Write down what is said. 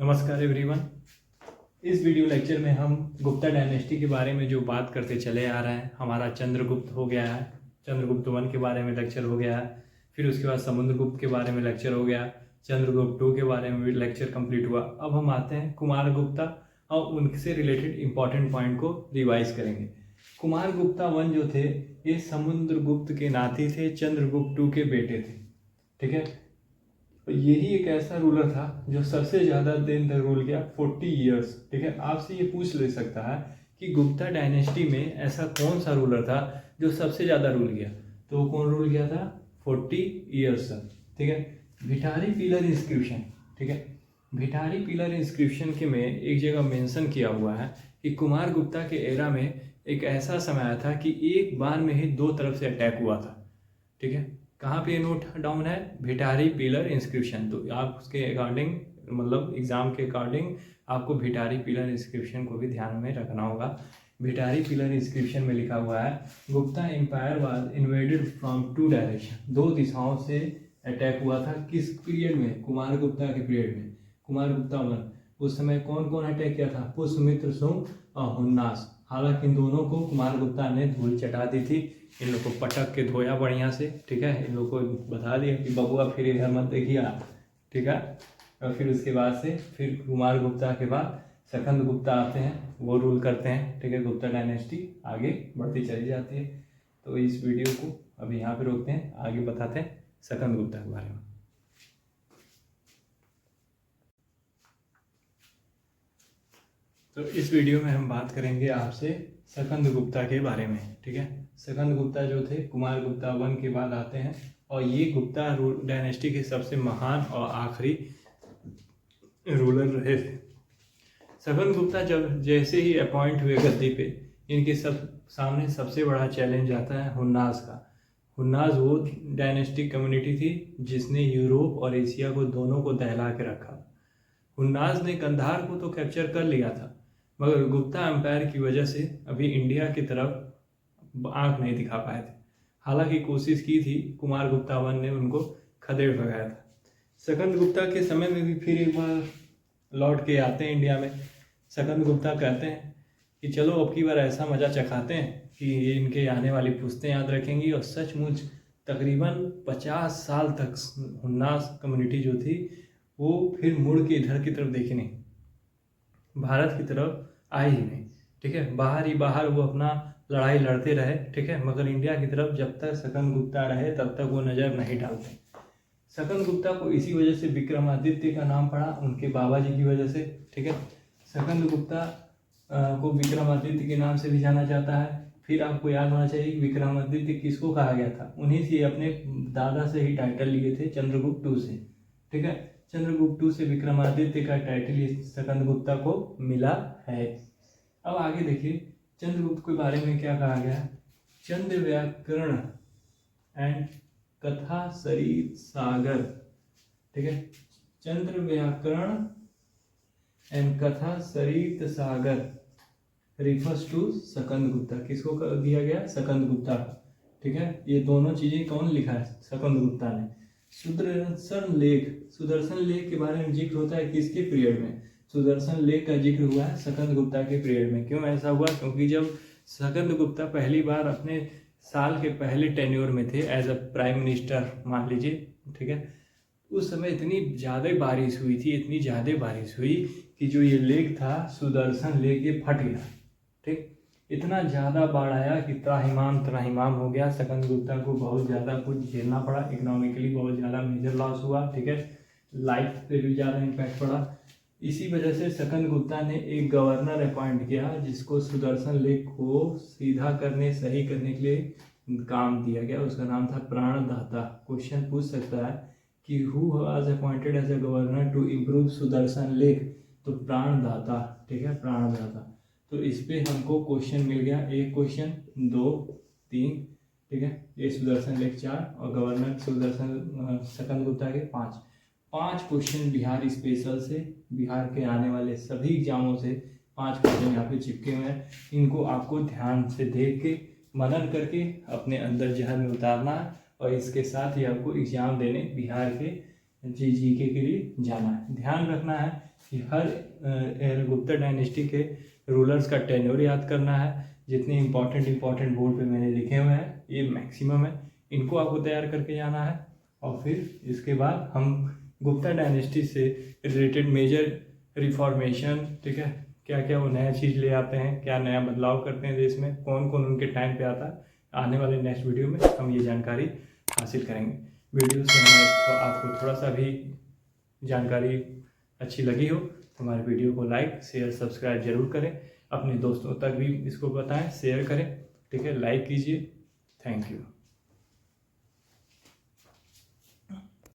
नमस्कार एवरीवन। इस video lecture में हम गुप्ता डायनेस्टी के बारे में जो बात करते चले आ रहे हैं, हमारा चंद्रगुप्त हो गया है, चंद्रगुप्त वन के बारे में लेक्चर हो गया है, फिर उसके बाद समुद्रगुप्त के बारे में लेक्चर हो गया, चंद्रगुप्त टू के बारे में भी लेक्चर कंप्लीट हुआ। अब हम आते हैं कुमारगुप्ता और उनसे रिलेटेड इंपॉर्टेंट पॉइंट को रिवाइज करेंगे। कुमारगुप्ता वन जो थे ये समुद्रगुप्त के नाती थे, चंद्रगुप्त टू के बेटे थे। ठीक है, यही एक ऐसा रूलर था जो सबसे ज़्यादा दिन तक रूल किया, 40 ईयर्स। ठीक है, आपसे ये पूछ ले सकता है कि गुप्ता डायनेस्टी में ऐसा कौन सा रूलर था जो सबसे ज़्यादा रूल किया, तो वो कौन रूल किया था? 40 ईयर्स तक। ठीक है, भिठारी पिलर इंस्क्रिप्शन। ठीक है, भिठारी पिलर इंस्क्रिप्शन के में एक जगह मेंशन किया हुआ है कि कुमारगुप्ता के एरा में एक ऐसा समय आया था कि एक बार में ही दो तरफ से अटैक हुआ था। ठीक है, कहाँ पे नोट डाउन है? भिठारी पिलर इंस्क्रिप्शन। तो आप उसके अकॉर्डिंग, मतलब एग्जाम के अकॉर्डिंग आपको भिठारी पिलर इंस्क्रिप्शन को भी ध्यान में रखना होगा। भिठारी पिलर इंस्क्रिप्शन में लिखा हुआ है Gupta empire was invaded from 2 direction. दो दिशाओं से अटैक हुआ था। किस पीरियड में? कुमारगुप्ता के पीरियड में, कुमारगुप्ता वन। उस समय कौन कौन अटैक किया था? पुष्यमित्र शुंग और हुन्नास। हालांकि इन दोनों को कुमारगुप्ता ने धूल चटा दी थी, इन लोग को पटक के धोया बढ़िया से। ठीक है, इन लोग को बता दिया कि बबुआ फिर इधर मत देखिए। ठीक है, और फिर उसके बाद से फिर कुमारगुप्ता के बाद सकंदगुप्ता आते हैं, वो रूल करते हैं। ठीक है, गुप्ता डायनेस्टी आगे बढ़ती चली जाती है। तो इस वीडियो को अभी यहाँ पे रोकते हैं, आगे बताते हैं सकंदगुप्ता के बारे में। तो इस वीडियो में हम बात करेंगे आपसे सकंदगुप्ता के बारे में। ठीक है, सकंदगुप्ता जो थे कुमारगुप्ता वन के बाद आते हैं और ये गुप्ता डायनेस्टी के सबसे महान और आखिरी रूलर रहे थे। सकंदगुप्ता जब जैसे ही अपॉइंट हुए गद्दी पे, इनके सामने सबसे बड़ा चैलेंज आता है हुन्नास का। हुन्नास वो डायनेस्टिक कम्युनिटी थी जिसने यूरोप और एशिया को दोनों को दहला के रखा। हुन्नास ने कंधार को तो कैप्चर कर लिया था, मगर गुप्ता एम्पायर की वजह से अभी इंडिया की तरफ आंख नहीं दिखा पाए थे। हालांकि कोशिश की थी, कुमारगुप्ता वन ने उनको खदेड़ भगाया था। सकंदगुप्ता के समय में भी फिर एक बार लौट के आते हैं इंडिया में। सकंदगुप्ता कहते हैं कि चलो अब की बार ऐसा मज़ा चखाते हैं कि ये इनके आने वाली पुश्तें याद रखेंगी। और सचमुच तकरीबन 50 साल तक हुन्नास कम्युनिटी जो थी वो फिर मुड़ के इधर की तरफ देखी नहीं, भारत की तरफ आई ही नहीं। ठीक है, बाहर ही बाहर वो अपना लड़ाई लड़ते रहे। ठीक है, मगर इंडिया की तरफ जब तक सकंदगुप्ता रहे तब तक वो नज़र नहीं डालते। सकंदगुप्ता को इसी वजह से विक्रमादित्य का नाम पड़ा, उनके बाबा जी की वजह से। ठीक है, सकंदगुप्ता को विक्रमादित्य के नाम से भी जाना जाता है। फिर आपको याद होना चाहिए विक्रमादित्य किसको कहा गया था? उन्हीं से अपने दादा से ही टाइटल लिए थे, चंद्रगुप्त टू से। ठीक है, चंद्रगुप्त टू से विक्रमादित्य का टाइटल सकंदगुप्ता को मिला है। अब आगे देखिए चंद्रगुप्त के बारे में क्या कहा गया है। चंद्र व्याकरण एंड कथा सरित सागर। ठीक है, चंद्र व्याकरण एंड कथा सरित सागर रिफर्स टू सकंदगुप्ता। किसको दिया गया? सकंदगुप्ता। ठीक है, ये दोनों चीजें कौन लिखा है? सकंदगुप्ता ने। सुदर्शन लेख के बारे में जिक्र होता है किसके पीरियड में? सुदर्शन लेख का जिक्र हुआ है सकंदगुप्ता के पीरियड में। क्यों ऐसा हुआ? क्योंकि जब सकंदगुप्ता पहली बार अपने साल के पहले टेन्योर में थे एज अ प्राइम मिनिस्टर, मान लीजिए। ठीक है, उस समय इतनी ज़्यादा बारिश हुई थी, इतनी ज़्यादा बारिश हुई कि जो ये लेक था सुदर्शन लेक, ये फट गया। ठीक, इतना ज़्यादा बाढ़ आया कि त्राहिमाम हो गया। सकंदगुप्ता को बहुत ज़्यादा कुछ झेलना पड़ा, इकोनॉमिकली बहुत ज़्यादा मेजर लॉस हुआ। ठीक है, लाइफ पे भी ज़्यादा इम्पैक्ट पड़ा। इसी वजह से सकंदगुप्ता ने एक गवर्नर अपॉइंट किया जिसको सुदर्शन लेक को सीधा करने, सही करने के लिए काम दिया गया। उसका नाम था प्राणदाता। क्वेश्चन पूछ सकता है कि who was appointed as a governor to improve Sudarshan lake? तो प्राणदाता। ठीक है, प्राणदाता। तो इस पे हमको क्वेश्चन मिल गया, एक क्वेश्चन, 2, 3। ठीक है, ये सुदर्शन लेक 4 और गवर्नर सुदर्शन सकंदगुप्ता के 5 क्वेश्चन बिहार स्पेशल से, बिहार के आने वाले सभी एग्जामों से 5 क्वेश्चन यहाँ पे चिपके हुए हैं। इनको आपको ध्यान से देख के मनन करके अपने अंदर जहन में उतारना है और इसके साथ ही आपको एग्जाम देने बिहार के जीके के लिए जाना है। ध्यान रखना है कि हर गुप्ता डायनेस्टी के रूलर्स का टेन्योर याद करना है। जितने इंपॉर्टेंट बोर्ड पे मैंने लिखे हुए हैं, ये मैक्सिमम है, इनको आपको तैयार करके जाना है। और फिर इसके बाद हम गुप्ता डायनेस्टी से रिलेटेड मेजर रिफॉर्मेशन, ठीक है, क्या क्या वो नया चीज़ ले आते हैं, क्या नया बदलाव करते हैं देश में, कौन कौन उनके टाइम पे आता है, आने वाले नेक्स्ट वीडियो में हम ये जानकारी हासिल करेंगे। वीडियो से हमें तो आपको थोड़ा सा भी जानकारी अच्छी लगी हो तो हमारे वीडियो को लाइक शेयर सब्सक्राइब जरूर करें, अपने दोस्तों तक भी इसको बताएं, शेयर करें, ठीक है, लाइक कीजिए। Thank you.